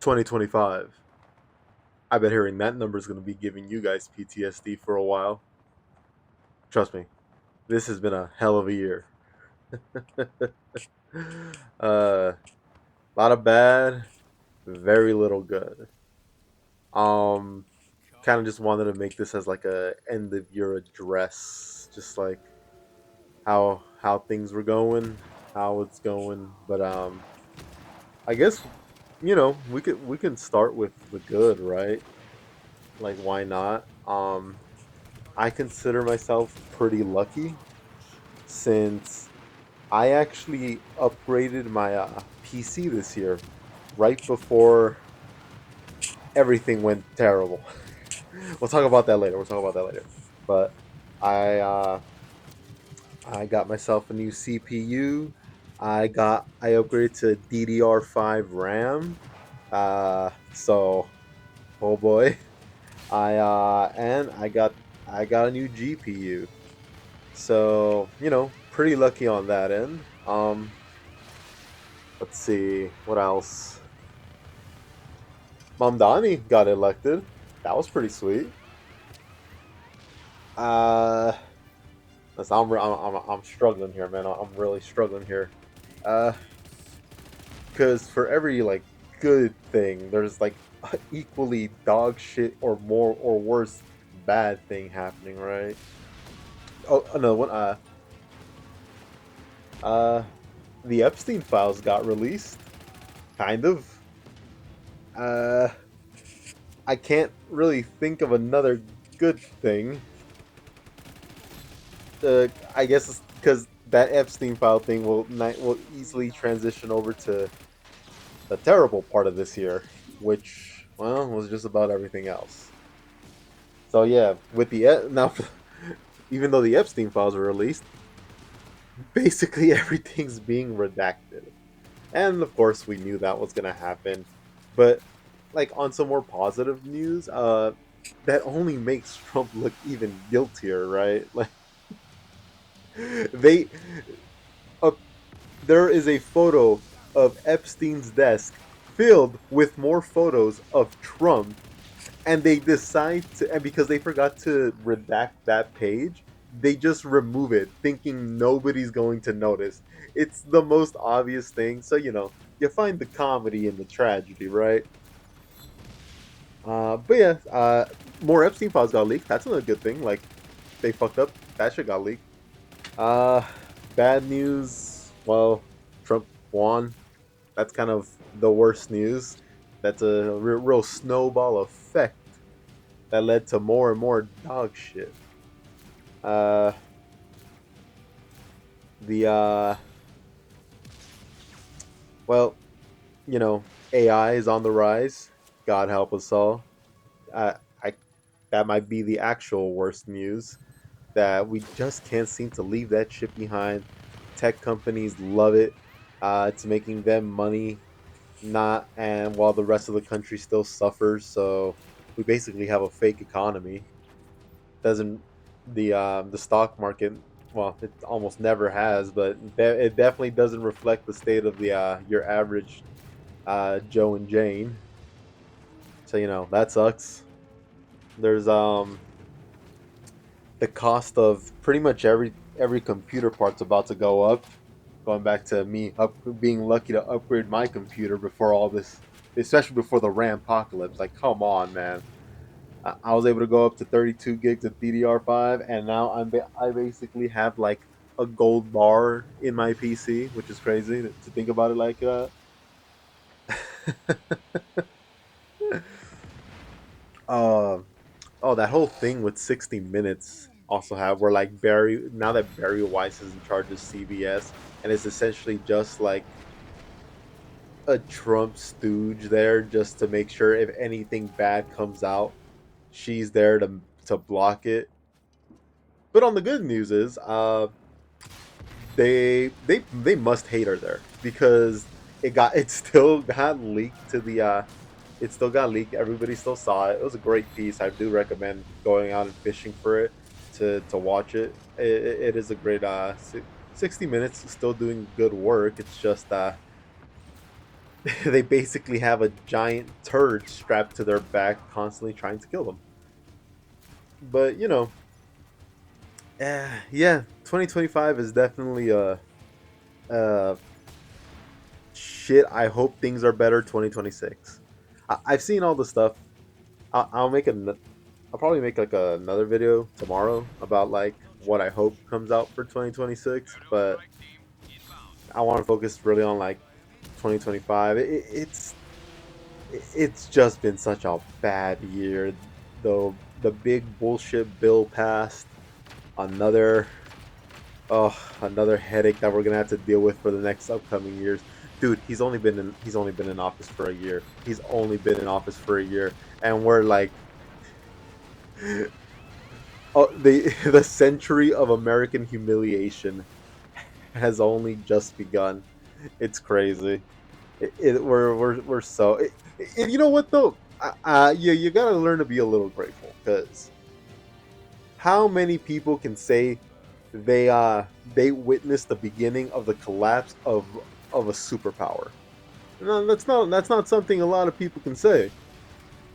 2025. I bet hearing that number is going to be giving you guys PTSD for a while. Trust me, this has been a hell of a year. A lot of bad, very little good. Um, Kind of just wanted to make this as like a end of year address, just like how things were going, how it's going. But I guess we can start with the good, right? Like why not? I consider myself pretty lucky since I actually upgraded my PC this year, right before everything went terrible. We'll talk about that later. We'll talk about that later. But I uh, I got myself a new CPU. I upgraded to DDR5 RAM. So oh boy, I got a new GPU. So pretty lucky on that end. Let's see what else. Mamdani got elected. That was pretty sweet. Uh, listen, I'm struggling here, man. I'm really struggling here. Uh, because for every like good thing, there's like equally dog shit or more or worse bad thing happening, right? Oh, another one. Uh, the Epstein files got released. Kind of. Uh, I can't really think of another good thing. I guess it's because that Epstein file thing will easily transition over to the terrible part of this year, which was just about everything else. So yeah, with the now, even though the Epstein files were released, basically everything's being redacted, and of course we knew that was gonna happen. But like on some more positive news, that only makes Trump look even guiltier, right? Like they uh, there is a photo of Epstein's desk filled with more photos of Trump, and they decide to, and because they forgot to redact that page, they just remove it, thinking nobody's going to notice. It's the most obvious thing. So you find the comedy in the tragedy, right? But yeah, more Epstein files got leaked. That's another good thing. Like they fucked up. That shit got leaked. Uh, Bad news. Well, Trump won. That's kind of the worst news. That's a real snowball effect that led to more and more dog shit. Uh, the well, AI is on the rise. God help us all. I That might be the actual worst news. That we just can't seem to leave that shit behind. Tech companies love it. It's making them money, not and while the rest of the country still suffers. So we basically have a fake economy. Doesn't the stock market? Well, it almost never has, but it definitely doesn't reflect the state of the your average Joe and Jane. So that sucks. There's the cost of pretty much every computer part's about to go up. Going back to me being lucky to upgrade my computer before all this, especially before the RAM apocalypse. Like, come on, man. I was able to go up to 32 gigs of DDR5, and now I basically have like a gold bar in my PC, which is crazy to think about it like that. uh, oh, that whole thing with 60 Minutes also have where like Barry now that Barry Weiss is in charge of CBS, and it's essentially just like a Trump stooge there just to make sure if anything bad comes out, she's there to block it. But on the good news is, they must hate her there because it still got leaked to the it still got leaked. Everybody still saw it. It was a great piece. I do recommend going out and fishing for it to watch it. It is a great 60 minutes still doing good work. It's just they basically have a giant turd strapped to their back, constantly trying to kill them. But yeah, 2025 is definitely a shit. I hope things are better 2026. I've seen all the stuff. I'll make I'll probably make like another video tomorrow about like what I hope comes out for 2026. But I want to focus really on like 2025. It's just been such a bad year. Though the big bullshit bill passed. Another another headache that we're gonna have to deal with for the next upcoming years. Dude, he's only been in office for a year. He's only been in office for a year, and we're like, oh, the century of American humiliation has only just begun. It's crazy. We're so. You know what though? You gotta learn to be a little grateful because how many people can say they witnessed the beginning of the collapse of a superpower? No, that's not something a lot of people can say.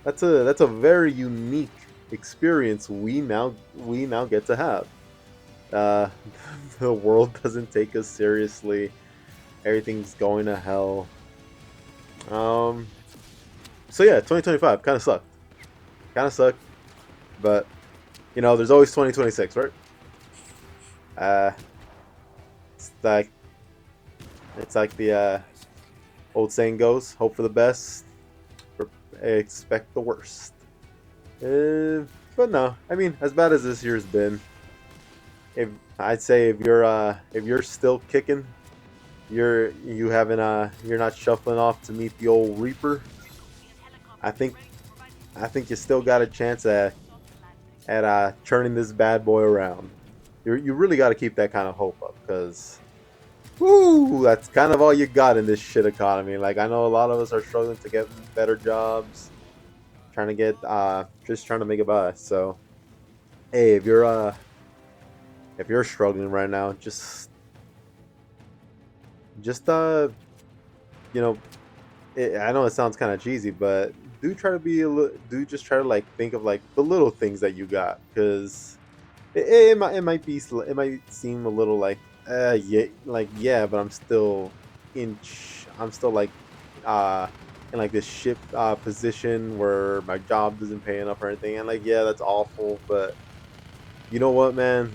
That's a very unique experience we now get to have. Uh, the world doesn't take us seriously. Everything's going to hell. Um, so yeah, 2025 kind of sucked. Kind of sucked, but there's always 2026, right? Uh, it's like the old saying goes: "Hope for the best, expect the worst." But no, I mean, as bad as this year's been, if I'd say if you're still kicking, you're not shuffling off to meet the old Reaper. I think I think you still got a chance at turning this bad boy around. You really got to keep that kind of hope up because woo, that's kind of all you got in this shit economy. Like I know a lot of us are struggling to get better jobs, trying to get just trying to make it by. So hey, if you're struggling right now, just you know, I know it sounds kind of cheesy, but do just try to like think of like the little things that you got because it might it might seem a little like yeah, like yeah, but I'm still like uh in like this ship position where my job doesn't pay enough or anything, and like yeah, that's awful, but you know what, man,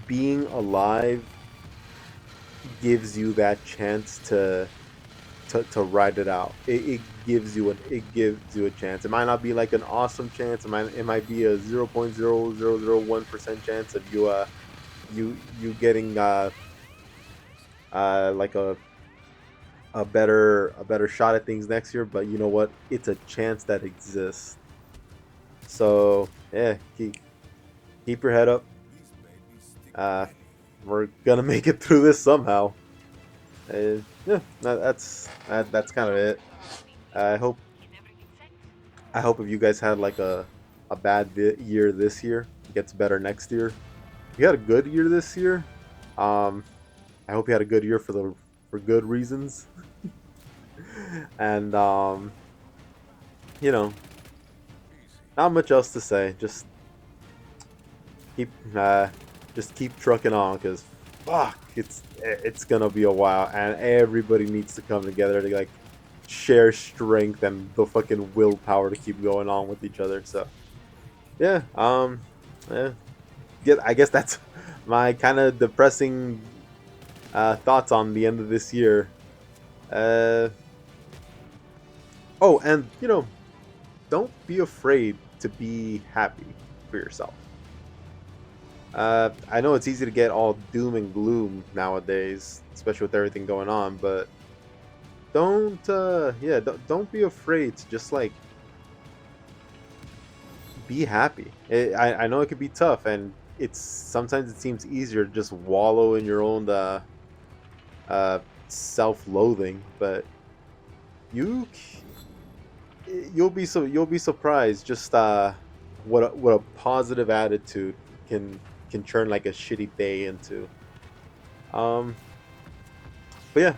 being alive gives you that chance to ride it out. It gives you a chance. It might not be like an awesome chance. It might be a 0.0001% chance of you getting like a better shot at things next year. But you know what? It's a chance that exists. So yeah, keep your head up. Uh, we're gonna make it through this somehow. Yeah, that's kind of it. I hope I hope if you guys had like a bad year this year, it gets better next year. If you had a good year this year, um, I hope you had a good year for good reasons. And you know, not much else to say. Keep uh, just keep trucking on, cause fuck, it's gonna be a while, and everybody needs to come together to like share strength and the fucking willpower to keep going on with each other. So yeah, yeah, I guess that's my kind of depressing thoughts on the end of this year. Uh, oh, and don't be afraid to be happy for yourself. I know it's easy to get all doom and gloom nowadays, especially with everything going on. But don't be afraid to just like be happy. I know it could be tough, and it's sometimes it seems easier to just wallow in your own uh, self-loathing. But you you'll be surprised just what a positive attitude can can turn like a shitty day into. Um, but yeah,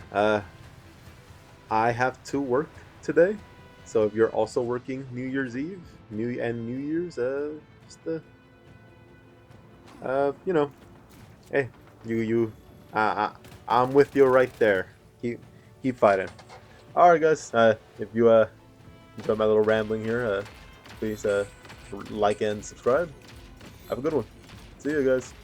I have to work today, so if you're also working New Year's Eve, New Year's, just you know, hey, you, I'm with you right there. Keep fighting. All right, guys. If you enjoyed my little rambling here, please like and subscribe. Have a good one. See you guys.